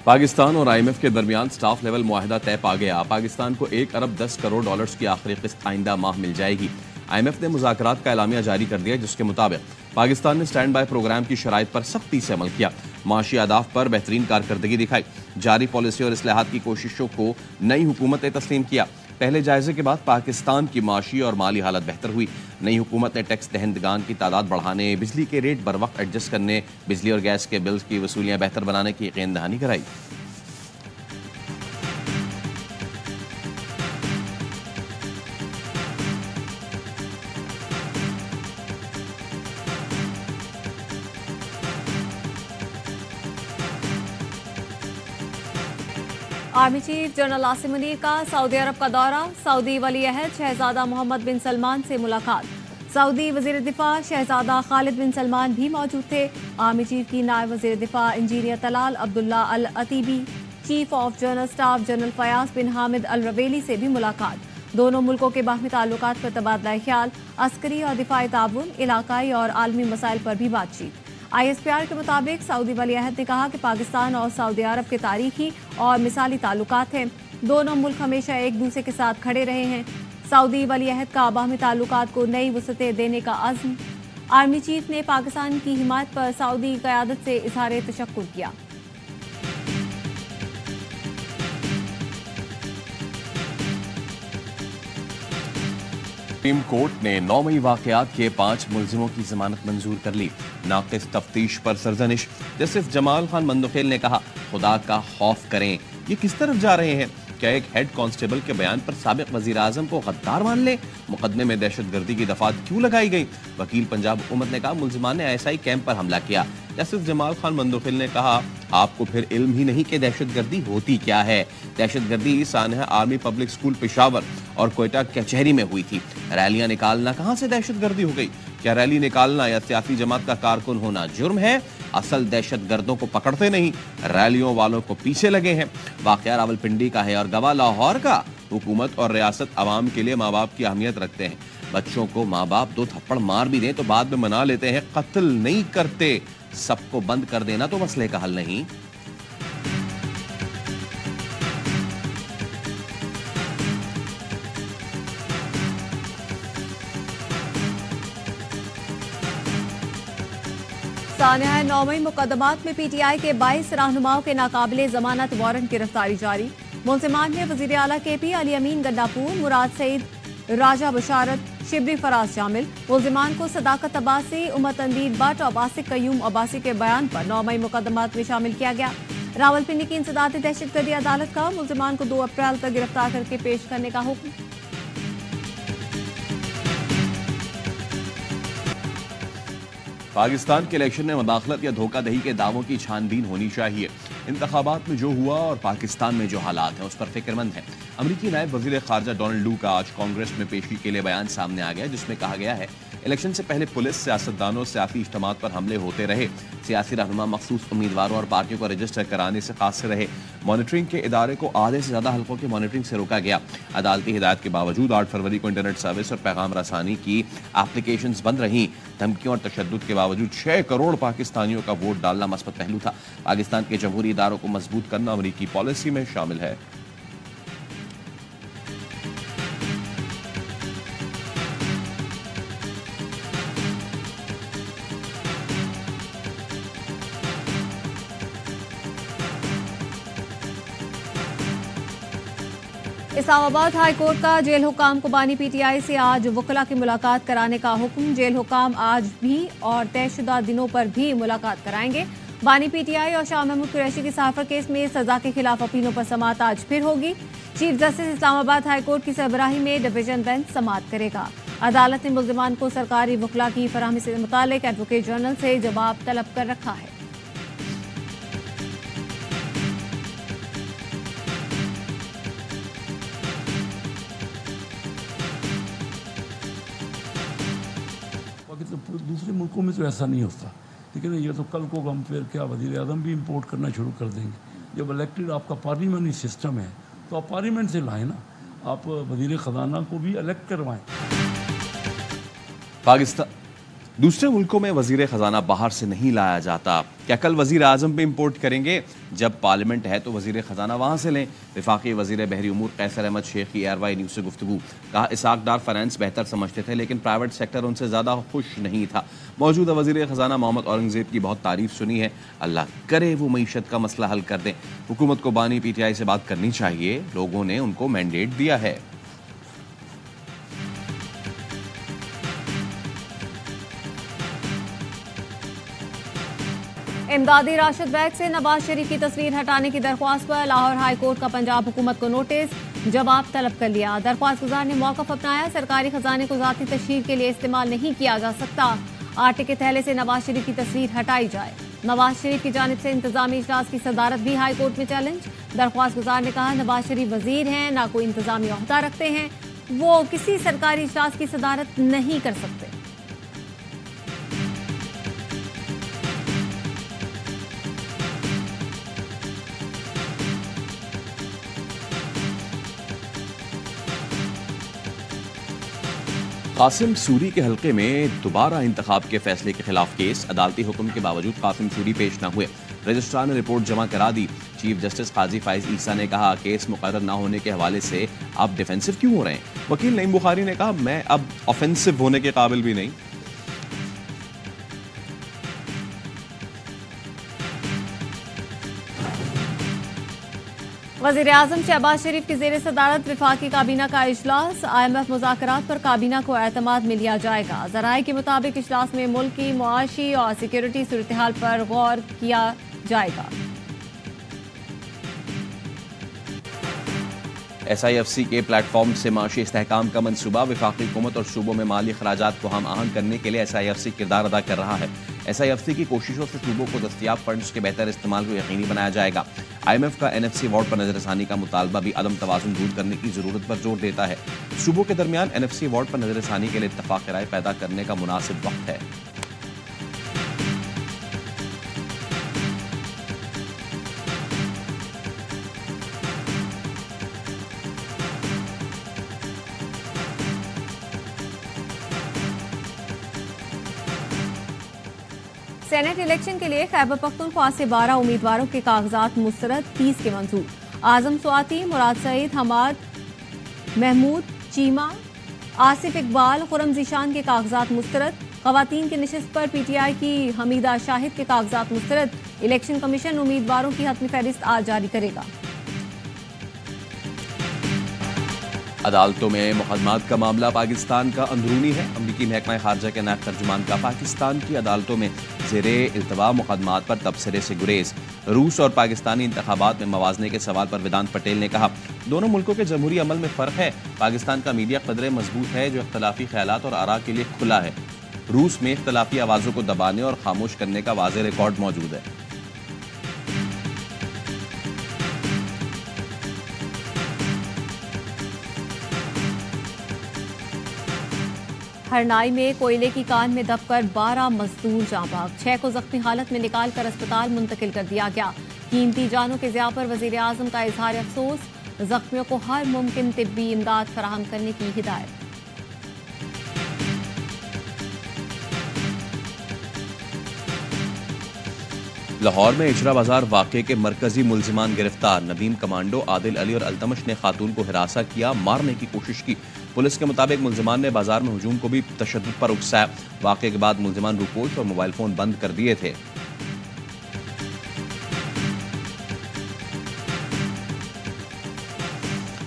पाकिस्तान और IMF के दरमियान स्टाफ लेवल मुआहिदा तय पा गया। पाकिस्तान को 1 अरब 10 करोड़ डॉलर्स की आखिरी किस्त आइंदा माह मिल जाएगी। IMF ने मुज़ाकरात का एलामिया जारी कर दिया, जिसके मुताबिक पाकिस्तान ने स्टैंड बाय प्रोग्राम की शराइत पर सख्ती से अमल किया, माशी अहदाफ पर बेहतरीन कारकर्दगी दिखाई, जारी पॉलिसी और इस्लाहात की कोशिशों को नई हुकूमत ने तस्लीम किया। पहले जायजे के बाद पाकिस्तान की माशी और माली हालत बेहतर हुई। नई हुकूमत ने टैक्स दहंदगान की तादाद बढ़ाने, बिजली के रेट बर वक्त एडजस्ट करने, बिजली और गैस के बिल्स की वसूलियाँ बेहतर बनाने की यकीन दहानी कराई। Army chief general Asim Munir का सऊदी अरब का दौरा। सऊदी वली अहद शहजादा मोहम्मद बिन सलमान से मुलाकात। सऊदी वजीर दिफा शहजादा खालिद बिन सलमान भी मौजूद थे। आर्मी चीफ की नायब वजीर दिफा engineer Talal Abdullah Al Atibi, chief of general staff general Fayyaz bin Hamid Al Ruwaili से भी मुलाकात। दोनों मुल्कों के बाहमी ताल्लुकात पर तबादला ख्याल, अस्करी और दिफाई ताउन, इलाकाई और आलमी मसाइल पर भी बातचीत। ISPR के मुताबिक सऊदी वली अहद ने कहा कि पाकिस्तान और सऊदी अरब के तारीखी और मिसाली ताल्लुकात हैं। दोनों मुल्क हमेशा एक दूसरे के साथ खड़े रहे हैं। सऊदी वली अहद का बाहमी ताल्लुकात को नई वसअतें देने का अज़्म। आर्मी चीफ ने पाकिस्तान की हिमायत पर सऊदी क़यादत से इज़हार तशक्कुर किया। सुप्रीम कोर्ट ने 9 मई वाकयात के 5 मुलजिमों की जमानत मंजूर कर ली। नाक़िस तफ्तीश पर सरजनिश। जस्टिस जमाल खान मंदोखेल ने कहा, खुदा का खौफ करें, ये किस तरफ जा रहे हैं? क्या एक हेड कांस्टेबल के बयान पर साबिक वजीर आजम को गद्दार मान ले? मुकदमे में दहशतगर्दी की दफात क्यों लगाई गई? वकील पंजाब हुकूमत ने कहा, मुलजिमान ने ISI कैंप पर हमला किया। जस्टिस जमाल खान मंदोखेल ने कहा, आपको फिर इल्म ही नहीं कि दहशतगर्दी होती क्या है। दहशतगर्दी सानहा आर्मी पब्लिक स्कूल पेशावर और कोयटा कचहरी में हुई थी। रैलियां निकालना कहां से दहशतगर्दी हो गई? क्या रैली निकालना या सियासी जमात का कारकुन होना जुर्म है? असल दहशतगर्दों को पकड़ते नहीं, रैलियों वालों को पीछे लगे हैं। वाकया रावलपिंडी का है और गवाह लाहौर का। हुकूमत और रियासत आवाम के लिए माँ बाप की अहमियत रखते हैं। बच्चों को माँ बाप 2 थप्पड़ मार भी दें तो बाद में मना लेते हैं, कत्ल नहीं करते। सबको बंद कर देना तो मसले का हल नहीं। सानिया 9 मई मुकदमात में PTI के 22 रहनुमाओं के नाकाबिले जमानत वारंट गिरफ्तारी जारी। मुलजिमान में वजीर आला KP अली अमीन गन्नापुर, मुराद सईद, राजा बशारत, शिबरी फराज शामिल। मुलजिमान को सदाकत अब्बासी, उमर तनवीर भट्ट और बासिक कयूम अब्बासी के बयान पर 9 मई मुकदमात में शामिल किया गया। रावलपिंडी की इंसदादी दहशतगर्दी अदालत का मुलजिमान को 2 अप्रैल तक गिरफ्तार करके पेश करने का हुक्म। पाकिस्तान के इलेक्शन में मुदाखलत या धोखाधड़ी के दावों की छानबीन होनी चाहिए। इंतखाबात में जो हुआ और पाकिस्तान में जो हालात हैं उस पर फिक्रमंद है। अमरीकी नायब वजीर खारजा डोनाल्ड लू का आज कांग्रेस में पेशी के लिए बयान सामने आ गया, जिसमें कहा गया है, इलेक्शन से पहले पुलिस, सियासतदानों, सियासी इज्तिमात पर हमले होते रहे। सियासी रहनुमा मखसूस उम्मीदवारों और पार्टियों को रजिस्टर कराने से कासिर रहे। मॉनिटरिंग के इदारे को आधे से ज्यादा हल्कों की मॉनिटरिंग से रोका गया। अदालती हिदायत के बावजूद 8 फरवरी को इंटरनेट सर्विस और पैगाम रसानी की एप्लीकेशंस बंद रहीं। धमकियों और तशद्दुद के बावजूद 6 करोड़ पाकिस्तानियों का वोट डालना मस्बत पहलू था। पाकिस्तान के जमहूरी इदारों को मजबूत करना अमरीकी पॉलिसी में शामिल है। इस्लामाबाद हाई कोर्ट का जेल हुकाम को बानी PTI से आज वकला की मुलाकात कराने का हुक्म। जेल हुकाम आज भी और तयशुदा दिनों पर भी मुलाकात कराएंगे। बानी PTI और शाह महमूद कुरैशी की साफर केस में सजा के खिलाफ अपीलों पर समाअत आज फिर होगी। Chief justice Islamabad high court की सरबराही में डिवीजन बेंच समाअत करेगा। अदालत ने मुल्जिमान को सरकारी वकला की फराहमी से मुतालिक एडवोकेट जनरल से जवाब तलब कर रखा है। दूसरे मुल्कों में तो ऐसा नहीं होता, लेकिन ये तो कल को हम फिर क्या वज़ीर आज़म भी इंपोर्ट करना शुरू कर देंगे। जब इलेक्टेड आपका पार्लियामेंट्री सिस्टम है तो आप पार्लियामेंट से लाएं ना, आप वज़ीर ख़जाना को भी इलेक्ट करवाएं। पाकिस्तान दूसरे मुल्कों में वजीर खजाना बाहर से नहीं लाया जाता। क्या कल वजीर आजम पे इम्पोर्ट करेंगे? जब पार्लियामेंट है तो वजीर खजाना वहां से लें। वफाकी वजीर बहरी उमूर कैसर अहमद शेख की एयरवाई न्यूज़ से गुफ्तगू। कहा इसाक डार फाइनेंस बेहतर समझते थे लेकिन प्राइवेट सेक्टर उनसे ज़्यादा खुश नहीं था। मौजूदा वजीर खजाना मोहम्मद औरंगजेब की बहुत तारीफ सुनी है, अल्लाह करे वो मईशत का मसला हल कर दें। हुकूमत को बानी PTI से बात करनी चाहिए, लोगों ने उनको मैंडेट दिया है। इमदादी राशिद बैग से नवाज शरीफ की तस्वीर हटाने की दरख्वास्त पर लाहौर हाई कोर्ट का पंजाब हुकूमत को नोटिस, जवाब तलब कर लिया। दरख्वास्त गुजार ने मौक़िफ़ अपनाया, सरकारी खजाने को ज़ाती तशहीर के लिए इस्तेमाल नहीं किया जा सकता। आटे के थैले से नवाज शरीफ की तस्वीर हटाई जाए। नवाज शरीफ की जानिब से इंतजामी इजलास की सदारत भी हाई कोर्ट में चैलेंज। दरख्वास्त गुजार ने कहा नवाज शरीफ वजीर हैं, ना कोई इंतजामी ओहदा रखते हैं, वो किसी सरकारी इजलास की सदारत नहीं कर सकते। कासिम सूरी के हल्के में दोबारा इंतखाब के फैसले के खिलाफ केस, अदालती हुक्म के बावजूद कासिम सूरी पेश न हुए। रजिस्ट्रार ने रिपोर्ट जमा करा दी। चीफ जस्टिस काजी फाइज ईसा ने कहा केस मुकर्रर न होने के हवाले से आप डिफेंसिव क्यों हो रहे हैं? वकील नईम बुखारी ने कहा मैं अब ऑफेंसिव होने के काबिल भी नहीं। वज़ीर आज़म शहबाज शरीफ की ज़ेर सदारत वफाकी काबीना का इजलास, IMF मुज़ाकरात पर काबीना को एतमाद में लिया जाएगा। ज़राए के मुताबिक इजलास में मुल्क की मुआशी और सिक्योरिटी सूरत हाल पर गौर किया जाएगा। SIFC के प्लेटफॉर्म से माशी इस्तेहकाम का मनसूबा, वफाकी हुकूमत और सूबों में माली अखराजात को हम आहंग करने के लिए SIFC किरदार अदा कर रहा है। SIFC की कोशिशों से सूबों को दस्तियाब फंड्स के बेहतर इस्तेमाल को यकीनी बनाया जाएगा। IMF का NFC अवार्ड पर नजरसानी का मुतालबा भी अदम तवाज़ुन दूर करने की जरूरत पर जोर देता है। सूबों के दरमियान NFC अवार्ड पर नजरसानी के लिए इत्तफाक राय पैदा करने का मुनासिब वक्त है। सेनेट इलेक्शन के लिए खैबर पख्तूनख्वा से 12 उम्मीदवारों के कागजात मुस्तरद, 30 के मंजूर। आजम स्वाति, मुराद सईद, हमाद महमूद, चीमा, आसिफ इकबाल, खुरम जीशान के कागजात मुस्तरद। खवातीन की नशिस्त पर PTI की हमीदा शाहिद के कागजात मुस्तरद। इलेक्शन कमीशन उम्मीदवारों की हतमी फहरिस्त आज जारी करेगा। अदालतों में मुकदमात का मामला पाकिस्तान का अंदरूनी है। अमरीकी महकमा खारजा के नायब तर्जुमान का पाकिस्तान की अदालतों में ज़ेरे इल्तवा मुकदमात पर तबसरे से गुरेज। रूस और पाकिस्तानी इंतखाबात में मवाजने के सवाल पर वेदांत पटेल ने कहा दोनों मुल्कों के जमहूरी अमल में फ़र्क है। पाकिस्तान का मीडिया कदरे मजबूत है जो इख्तलाफी ख्यालात और आरा के लिए खुला है। रूस में इख्तलाफी आवाज़ों को दबाने और खामोश करने का वाज़ेह रिकॉर्ड मौजूद है। हरनाई में कोयले की कान में दबकर 12 मजदूर जाँ बाग, 6 को जख्मी हालत में निकाल कर अस्पताल मुंतकिल कर दिया गया। कीमती जानों के ज़िया पर वज़ीर आज़म का इजहार अफसोस, जख्मियों को हर मुमकिन तिब्बी इमदाद फराहम करने की हिदायत। लाहौर में इशरा बाजार वाक़े के मरकजी मुल्जिमान गिरफ्तार। नदीम कमांडो, आदिल अली और अल्तमश ने खातून को हिरासा किया, मारने की कोशिश की। पुलिस के मुताबिक मुल्जिमान ने बाजार में हुजूम को भी तशद्दुद पर उकसाया। वाक़े के बाद मुल्जिमान रूपोश और मोबाइल फोन बंद कर दिए थे।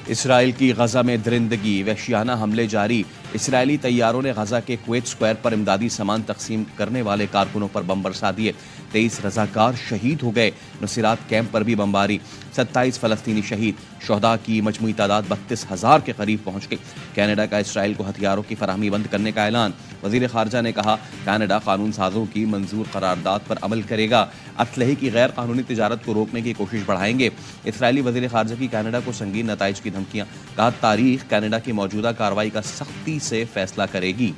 इसराइल की गजा में दरिंदगी, वहशियाना हमले जारी। इसराइली तैयारों ने गजा के कुवैत स्क्वायर पर इमदादी सामान तकसीम करने वाले कारकुनों पर बम बरसा दिए। 23 रजाकार शहीद हो गए। नुसीरात कैंप पर भी बमबारी, 27 फलस्तीनी शहीद। शोहदा की मजमूई तादाद 32,000 के करीब पहुंच गई। कनाडा का इसराइल को हथियारों की फराहमी बंद करने का ऐलान। वजीर खारजा ने कहा कनाडा कानून साजों की मंजूर करारदाद पर अमल करेगा। असलहे की गैर कानूनी तिजारत को रोकने की कोशिश बढ़ाएंगे। इसराइली वजीर खारजा की कनाडा को संगीन नताइज की धमकियां। कहा तारीख कनाडा की मौजूदा कार्रवाई का सख्ती से फैसला करेगी।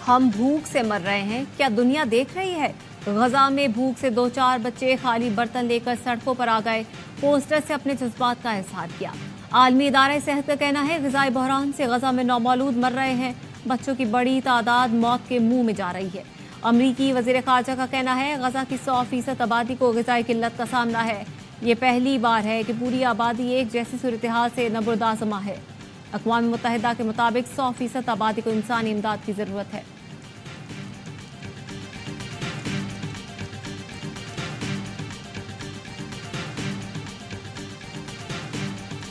हम भूख से मर रहे हैं, क्या दुनिया देख रही है? गजा में भूख से 2-4 बच्चे खाली बर्तन लेकर सड़कों पर आ गए, पोस्टर से अपने जज्बात का इजहार किया। आलमी इदारे सेहत का कहना है ग़िज़ाई बहरान से गजा में नौमौलूद मर रहे हैं, बच्चों की बड़ी तादाद मौत के मुंह में जा रही है। अमरीकी वज़ीर ख़ारजा का कहना है गजा की 100% आबादी को ग़िज़ाई किल्लत का सामना है। ये पहली बार है कि पूरी आबादी एक जैसी सूरत-ए-हाल से नबुर्दाज़मा है। अक़वाम मुत्तहिदा के मुताबिक 100% आबादी को इंसानी इमदाद की ज़रूरत है।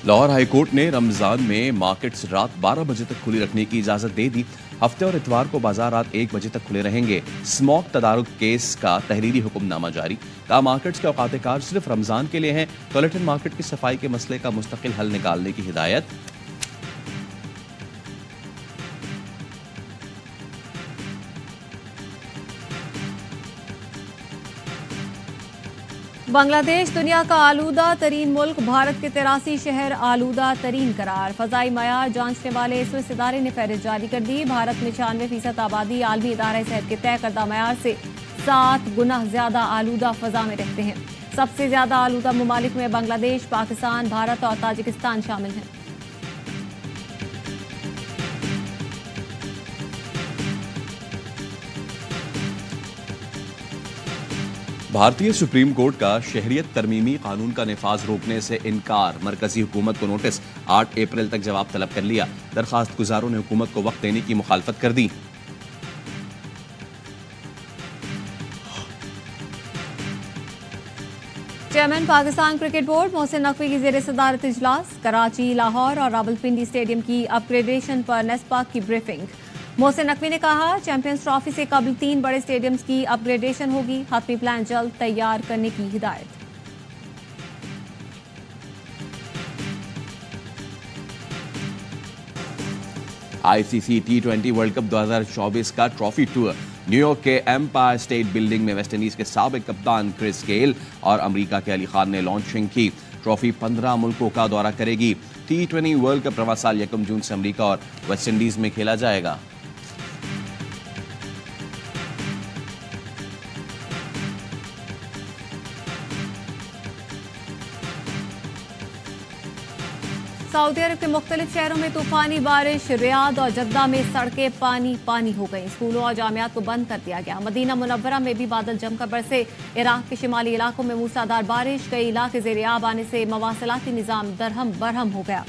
लाहौर हाईकोर्ट ने रमजान में मार्केट्स रात 12 बजे तक खुली रखने की इजाजत दे दी। हफ्ते और इतवार को बाजार रात 1 बजे तक खुले रहेंगे। स्मॉक तदारुक केस का तहरीरी हुक्मनामा जारी। कहा मार्केट्स के औकात कार सिर्फ रमजान के लिए हैं। टॉयलेट मार्केट की सफाई के मसले का मुस्तकिल हल निकालने की हिदायत। बांग्लादेश दुनिया का आलूदा तरीन मुल्क, भारत के 83 शहर आलूदा तरीन करार। फजाई मयार जांचने वाले स्विस इदारे ने फहरिस्त जारी कर दी। भारत में 96% आबादी आलमी इदारे सेहत के तय करदा मयार से 7 गुना ज्यादा आलूदा फजा में रहते हैं। सबसे ज्यादा आलूदा ममालिक में बांग्लादेश, पाकिस्तान, भारत और ताजिकिस्तान शामिल हैं। भारतीय सुप्रीम कोर्ट का शहरियत तरमीमी कानून का निफाज रोकने से इनकार। मरकजी हुकूमत को नोटिस, 8 अप्रैल तक जवाब तलब कर लिया। दरखास्त गुजारों ने हुकूमत को वक्त देने की मुखालफत कर दी। Chairman Pakistan cricket board Mohsin Naqvi की ज़ेर सदारत इजलास। कराची, लाहौर और रावलपिंडी स्टेडियम की अपग्रेडेशन पर नेस्पाक की ब्रीफिंग। मोहसिन नकवी ने कहा चैंपियंस ट्रॉफी से कबल 3 बड़े स्टेडियम्स की अपग्रेडेशन होगी। हतमी प्लान जल्द तैयार करने की हिदायत। आईसीसी T20 वर्ल्ड कप 2024 का ट्रॉफी टूर न्यूयॉर्क के एम्पायर स्टेट बिल्डिंग में वेस्टइंडीज के साबिक कप्तान क्रिस गेल और अमेरिका के अली खान ने लॉन्चिंग की। ट्रॉफी 15 मुल्कों का दौरा करेगी। T20 वर्ल्ड कप रवा साल 1 जून से अमेरिका और वेस्टइंडीज में खेला जाएगा। सऊदी अरब के मुख्तलिफ शहरों में तूफानी बारिश। रियाद और जद्दा में सड़कें पानी पानी हो गई। स्कूलों और जामियात को बंद कर दिया गया। मदीना मुनव्वरा में भी बादल जमकर बरसे। इराक के शिमाली इलाकों में मूसलाधार बारिश। कई इलाके ज़ेर-ए-आब आने से मवासलाती निज़ाम दरहम बरहम हो गया।